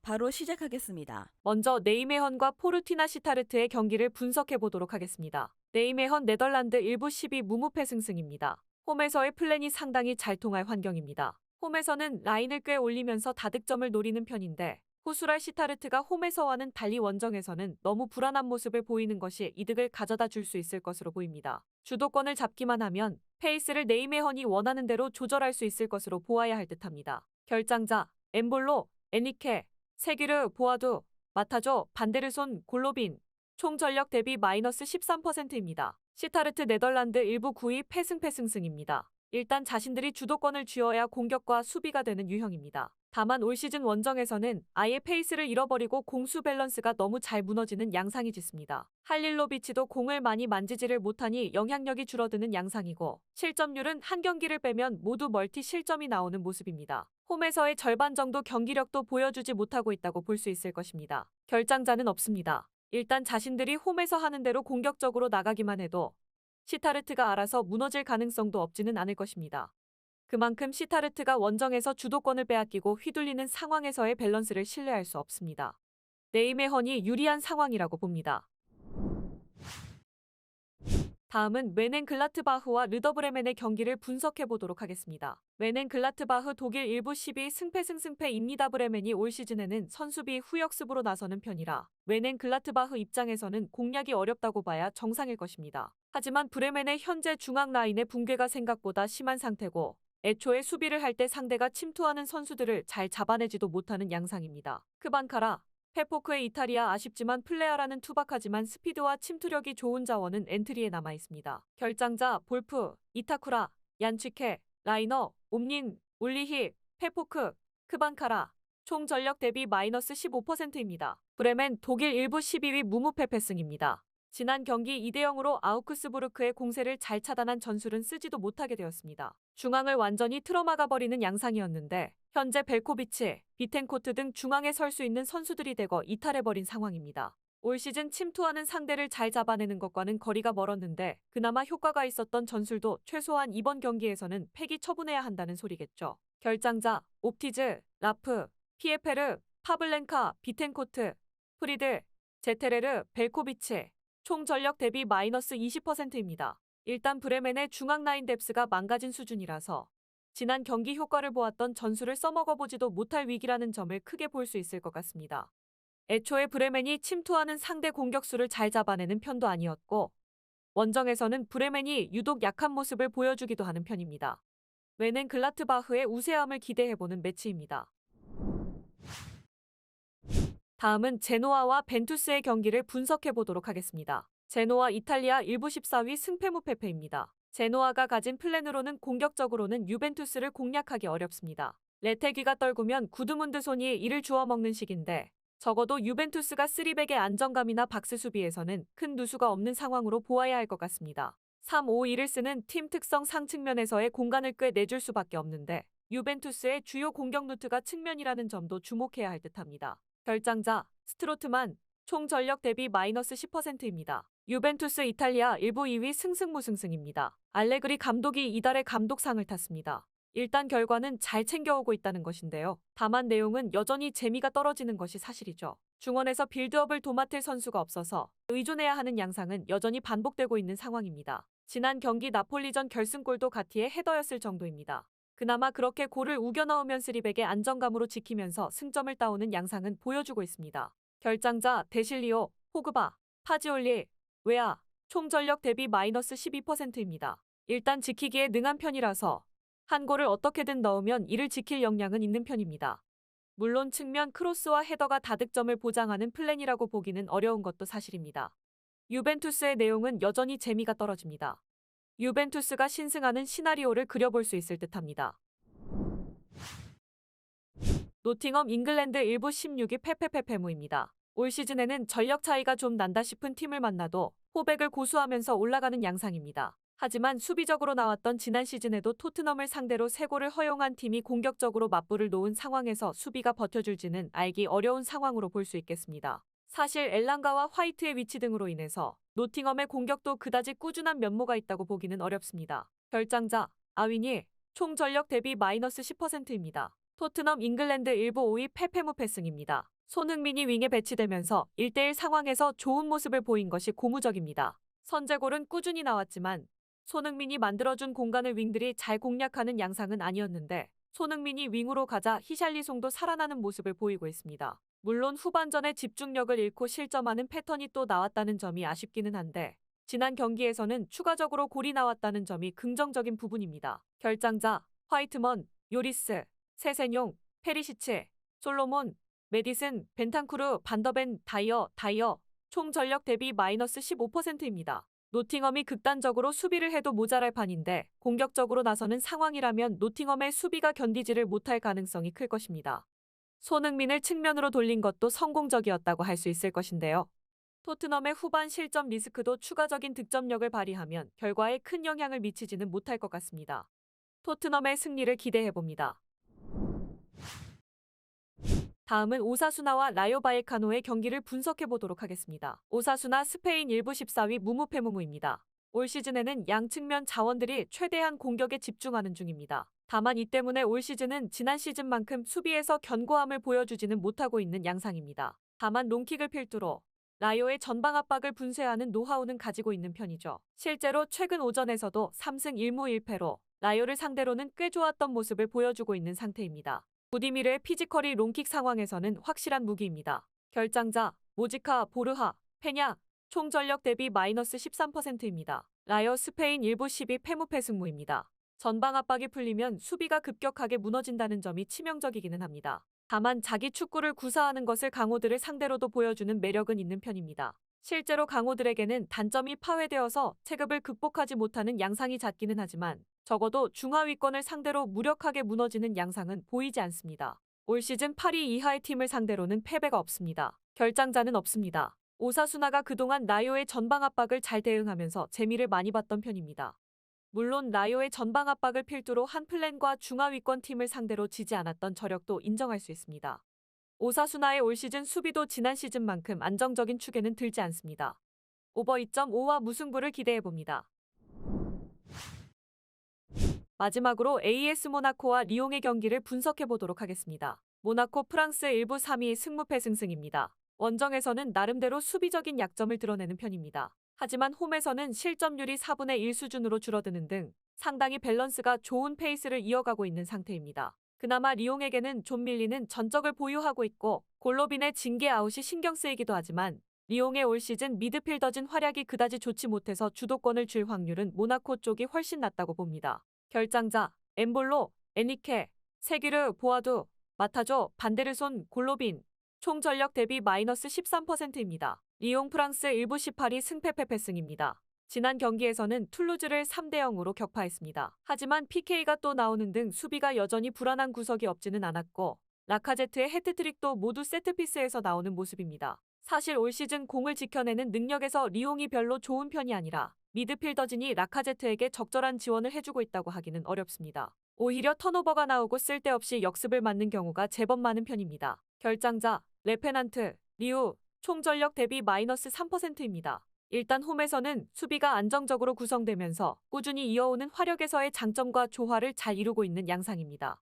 바로 시작하겠습니다. 먼저 네이메헌과 포르티나 시타르트의 경기를 분석해 보도록 하겠습니다. 네이메헌 네덜란드 1부 12 무무패 승승입니다. 홈에서의 플랜이 상당히 잘 통할 환경입니다. 홈에서는 라인을 꽤 올리면서 다득점을 노리는 편인데 후수랄 시타르트가 홈에서와는 달리 원정에서는 너무 불안한 모습을 보이는 것이 이득을 가져다 줄 수 있을 것으로 보입니다. 주도권을 잡기만 하면 페이스를 네이메헌이 원하는 대로 조절할 수 있을 것으로 보아야 할 듯합니다. 결장자, 엠볼로, 에니케, 세기르, 보아두, 마타조, 반데르손, 골로빈, 총 전력 대비 마이너스 13%입니다. 시타르트 네덜란드 일부 9위 패승패승승입니다. 일단 자신들이 주도권을 쥐어야 공격과 수비가 되는 유형입니다. 다만 올 시즌 원정에서는 아예 페이스를 잃어버리고 공수 밸런스가 너무 잘 무너지는 양상이 짙습니다. 할릴로비치도 공을 많이 만지지를 못하니 영향력이 줄어드는 양상이고 실점률은 한 경기를 빼면 모두 멀티 실점이 나오는 모습입니다. 홈에서의 절반 정도 경기력도 보여주지 못하고 있다고 볼 수 있을 것입니다. 결장자는 없습니다. 일단 자신들이 홈에서 하는 대로 공격적으로 나가기만 해도 시타르트가 알아서 무너질 가능성도 없지는 않을 것입니다. 그만큼 시타르트가 원정에서 주도권을 빼앗기고 휘둘리는 상황에서의 밸런스를 신뢰할 수 없습니다. 네이메헌이 유리한 상황이라고 봅니다. 다음은 멘헨글라트바흐와 르더브레멘의 경기를 분석해 보도록 하겠습니다. 멘헨글라트바흐 독일 1부 12 승패승승패입니다. 브레멘이 올 시즌에는 선수비 후역습으로 나서는 편이라 멘헨글라트바흐 입장에서는 공략이 어렵다고 봐야 정상일 것입니다. 하지만 브레멘의 현재 중앙 라인의 붕괴가 생각보다 심한 상태고 애초에 수비를 할 때 상대가 침투하는 선수들을 잘 잡아내지도 못하는 양상입니다. 크반카라, 페포크의 이탈리아 아쉽지만 플레아라는 투박하지만 스피드와 침투력이 좋은 자원은 엔트리에 남아있습니다. 결장자 볼프, 이타쿠라, 얀취케, 라이너, 옴닌, 울리히, 페포크, 크반카라 총 전력 대비 마이너스 15%입니다. 브레멘 독일 1부 12위 무무패 패승입니다. 지난 경기 2대0으로 아우크스부르크의 공세를 잘 차단한 전술은 쓰지도 못하게 되었습니다. 중앙을 완전히 틀어막아버리는 양상이었는데 현재 벨코비치, 비텐코트 등 중앙에 설 수 있는 선수들이 대거 이탈해버린 상황입니다. 올 시즌 침투하는 상대를 잘 잡아내는 것과는 거리가 멀었는데 그나마 효과가 있었던 전술도 최소한 이번 경기에서는 폐기 처분해야 한다는 소리겠죠. 결장자, 옵티즈, 라프, 피에페르, 파블렌카, 비텐코트, 프리드, 제테레르, 벨코비치 총 전력 대비 마이너스 20%입니다. 일단 브레멘의 중앙 라인 뎁스가 망가진 수준이라서 지난 경기 효과를 보았던 전술을 써먹어보지도 못할 위기라는 점을 크게 볼 수 있을 것 같습니다. 애초에 브레멘이 침투하는 상대 공격수를 잘 잡아내는 편도 아니었고 원정에서는 브레멘이 유독 약한 모습을 보여주기도 하는 편입니다. 멘헨글라트바흐의 우세함을 기대해보는 매치입니다. 다음은 제노아와 벤투스의 경기를 분석해보도록 하겠습니다. 제노아 이탈리아 1부 14위 승패무패패입니다. 제노아가 가진 플랜으로는 공격적으로는 유벤투스를 공략하기 어렵습니다. 레테귀가 떨구면 구드문드손이 이를 주워먹는 식인데 적어도 유벤투스가 쓰리백의 안정감이나 박스 수비에서는 큰 누수가 없는 상황으로 보아야 할 것 같습니다. 3-5-2를 쓰는 팀 특성 상 측면에서의 공간을 꽤 내줄 수밖에 없는데 유벤투스의 주요 공격 루트가 측면이라는 점도 주목해야 할 듯합니다. 결장자, 스트로트만, 총 전력 대비 마이너스 10%입니다. 유벤투스 이탈리아 1부 2위 승승무승승입니다. 알레그리 감독이 이달의 감독상을 탔습니다. 일단 결과는 잘 챙겨오고 있다는 것인데요. 다만 내용은 여전히 재미가 떨어지는 것이 사실이죠. 중원에서 빌드업을 도맡을 선수가 없어서 의존해야 하는 양상은 여전히 반복되고 있는 상황입니다. 지난 경기 나폴리전 결승골도 가티의 헤더였을 정도입니다. 그나마 그렇게 골을 우겨 넣으면 쓰리백의 안정감으로 지키면서 승점을 따오는 양상은 보여주고 있습니다. 결장자 데실리오, 포그바, 파지올리, 웨아, 총 전력 대비 마이너스 12%입니다. 일단 지키기에 능한 편이라서 한 골을 어떻게든 넣으면 이를 지킬 역량은 있는 편입니다. 물론 측면 크로스와 헤더가 다득점을 보장하는 플랜이라고 보기는 어려운 것도 사실입니다. 유벤투스의 내용은 여전히 재미가 떨어집니다. 유벤투스가 신승하는 시나리오를 그려볼 수 있을 듯합니다. 노팅엄 잉글랜드 1부 16위 페페페페무입니다. 올 시즌에는 전력 차이가 좀 난다 싶은 팀을 만나도 호백을 고수하면서 올라가는 양상입니다. 하지만 수비적으로 나왔던 지난 시즌에도 토트넘을 상대로 3골을 허용한 팀이 공격적으로 맞불을 놓은 상황에서 수비가 버텨줄지는 알기 어려운 상황으로 볼 수 있겠습니다. 사실 엘랑가와 화이트의 위치 등으로 인해서 노팅엄의 공격도 그다지 꾸준한 면모가 있다고 보기는 어렵습니다. 결장자, 아위니, 총 전력 대비 마이너스 10%입니다. 토트넘 잉글랜드 1부 5위 페페무 패승입니다. 손흥민이 윙에 배치되면서 1대1 상황에서 좋은 모습을 보인 것이 고무적입니다. 선제골은 꾸준히 나왔지만 손흥민이 만들어준 공간을 윙들이 잘 공략하는 양상은 아니었는데 손흥민이 윙으로 가자 히샬리송도 살아나는 모습을 보이고 있습니다. 물론 후반전에 집중력을 잃고 실점하는 패턴이 또 나왔다는 점이 아쉽기는 한데 지난 경기에서는 추가적으로 골이 나왔다는 점이 긍정적인 부분입니다. 결장자, 화이트먼, 요리스, 세세뇽, 페리시치, 솔로몬, 메디슨, 벤탄쿠르, 반더벤, 다이어, 총 전력 대비 마이너스 15%입니다. 노팅엄이 극단적으로 수비를 해도 모자랄 판인데 공격적으로 나서는 상황이라면 노팅엄의 수비가 견디지를 못할 가능성이 클 것입니다. 손흥민을 측면으로 돌린 것도 성공적이었다고 할 수 있을 것인데요. 토트넘의 후반 실점 리스크도 추가적인 득점력을 발휘하면 결과에 큰 영향을 미치지는 못할 것 같습니다. 토트넘의 승리를 기대해봅니다. 다음은 오사수나와 라요 바이에카노의 경기를 분석해보도록 하겠습니다. 오사수나 스페인 1부 14위 무무페무무입니다. 올 시즌에는 양 측면 자원들이 최대한 공격에 집중하는 중입니다. 다만 이 때문에 올 시즌은 지난 시즌만큼 수비에서 견고함을 보여주지는 못하고 있는 양상입니다. 다만 롱킥을 필두로 라요의 전방 압박을 분쇄하는 노하우는 가지고 있는 편이죠. 실제로 최근 오전에서도 3승 1무 1패로 라요를 상대로는 꽤 좋았던 모습을 보여주고 있는 상태입니다. 부디미르의 피지컬이 롱킥 상황에서는 확실한 무기입니다. 결장자, 모지카, 보르하, 페냐, 총 전력 대비 마이너스 13%입니다. 라요 스페인 1부 12패 무패 승무입니다. 전방 압박이 풀리면 수비가 급격하게 무너진다는 점이 치명적이기는 합니다. 다만 자기 축구를 구사하는 것을 강호들을 상대로도 보여주는 매력은 있는 편입니다. 실제로 강호들에게는 단점이 파괴되어서 체급을 극복하지 못하는 양상이 잦기는 하지만 적어도 중하위권을 상대로 무력하게 무너지는 양상은 보이지 않습니다. 올 시즌 8위 이하의 팀을 상대로는 패배가 없습니다. 결장자는 없습니다. 오사수나가 그동안 라요의 전방 압박을 잘 대응하면서 재미를 많이 봤던 편입니다. 물론 라요의 전방 압박을 필두로 한 플랜과 중하위권 팀을 상대로 지지 않았던 저력도 인정할 수 있습니다. 오사수나의 올 시즌 수비도 지난 시즌만큼 안정적인 축에는 들지 않습니다. 오버 2.5와 무승부를 기대해봅니다. 마지막으로 AS 모나코와 리옹의 경기를 분석해보도록 하겠습니다. 모나코 프랑스 1부 3위 승무패 승승입니다. 원정에서는 나름대로 수비적인 약점을 드러내는 편입니다. 하지만 홈에서는 실점률이 4분의 1 수준으로 줄어드는 등 상당히 밸런스가 좋은 페이스를 이어가고 있는 상태입니다. 그나마 리옹에게는 존 밀리는 전적을 보유하고 있고 골로빈의 징계 아웃이 신경 쓰이기도 하지만 리옹의 올 시즌 미드필더진 활약이 그다지 좋지 못해서 주도권을 쥘 확률은 모나코 쪽이 훨씬 낮다고 봅니다. 결장자, 엠볼로, 에니케, 세규르, 보아두, 마타조, 반데르손, 골로빈, 총 전력 대비 마이너스 13%입니다. 리옹 프랑스 1부 18위 승패패패승입니다. 지난 경기에서는 툴루즈를 3대0으로 격파했습니다. 하지만 PK가 또 나오는 등 수비가 여전히 불안한 구석이 없지는 않았고 라카제트의 해트트릭도 모두 세트피스에서 나오는 모습입니다. 사실 올 시즌 공을 지켜내는 능력에서 리옹이 별로 좋은 편이 아니라 미드필더진이 라카제트에게 적절한 지원을 해주고 있다고 하기는 어렵습니다. 오히려 턴오버가 나오고 쓸데없이 역습을 맞는 경우가 제법 많은 편입니다. 결장자, 레페난트, 리우, 총 전력 대비 마이너스 3%입니다. 일단 홈에서는 수비가 안정적으로 구성되면서 꾸준히 이어오는 화력에서의 장점과 조화를 잘 이루고 있는 양상입니다.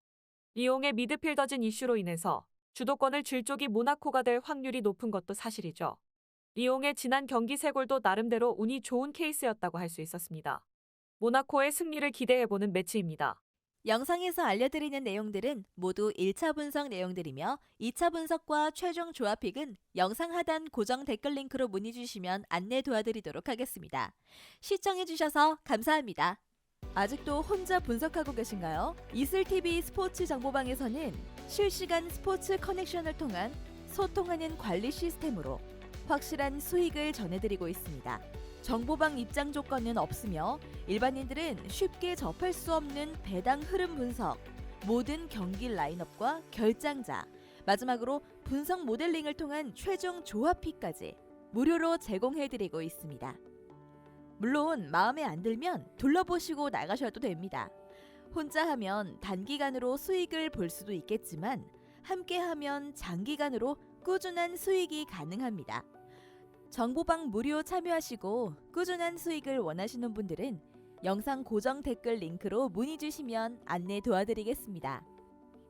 리옹의 미드필더진 이슈로 인해서 주도권을 쥘 쪽이 모나코가 될 확률이 높은 것도 사실이죠. 리옹의 지난 경기 3골도 나름대로 운이 좋은 케이스였다고 할 수 있었습니다. 모나코의 승리를 기대해보는 매치입니다. 영상에서 알려드리는 내용들은 모두 1차 분석 내용들이며 2차 분석과 최종 조합픽은 영상 하단 고정 댓글 링크로 문의 주시면 안내 도와드리도록 하겠습니다. 시청해주셔서 감사합니다. 아직도 혼자 분석하고 계신가요? 이슬TV 스포츠 정보방에서는 실시간 스포츠 커넥션을 통한 소통하는 관리 시스템으로 확실한 수익을 전해드리고 있습니다. 정보방 입장 조건은 없으며 일반인들은 쉽게 접할 수 없는 배당 흐름 분석, 모든 경기 라인업과 결장자, 마지막으로 분석 모델링을 통한 최종 조합픽까지 무료로 제공해드리고 있습니다. 물론 마음에 안 들면 둘러보시고 나가셔도 됩니다. 혼자 하면 단기간으로 수익을 볼 수도 있겠지만 함께하면 장기간으로 꾸준한 수익이 가능합니다. 정보방 무료 참여하시고 꾸준한 수익을 원하시는 분들은 영상 고정 댓글 링크로 문의 주시면 안내 도와드리겠습니다.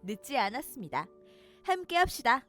늦지 않았습니다. 함께 합시다.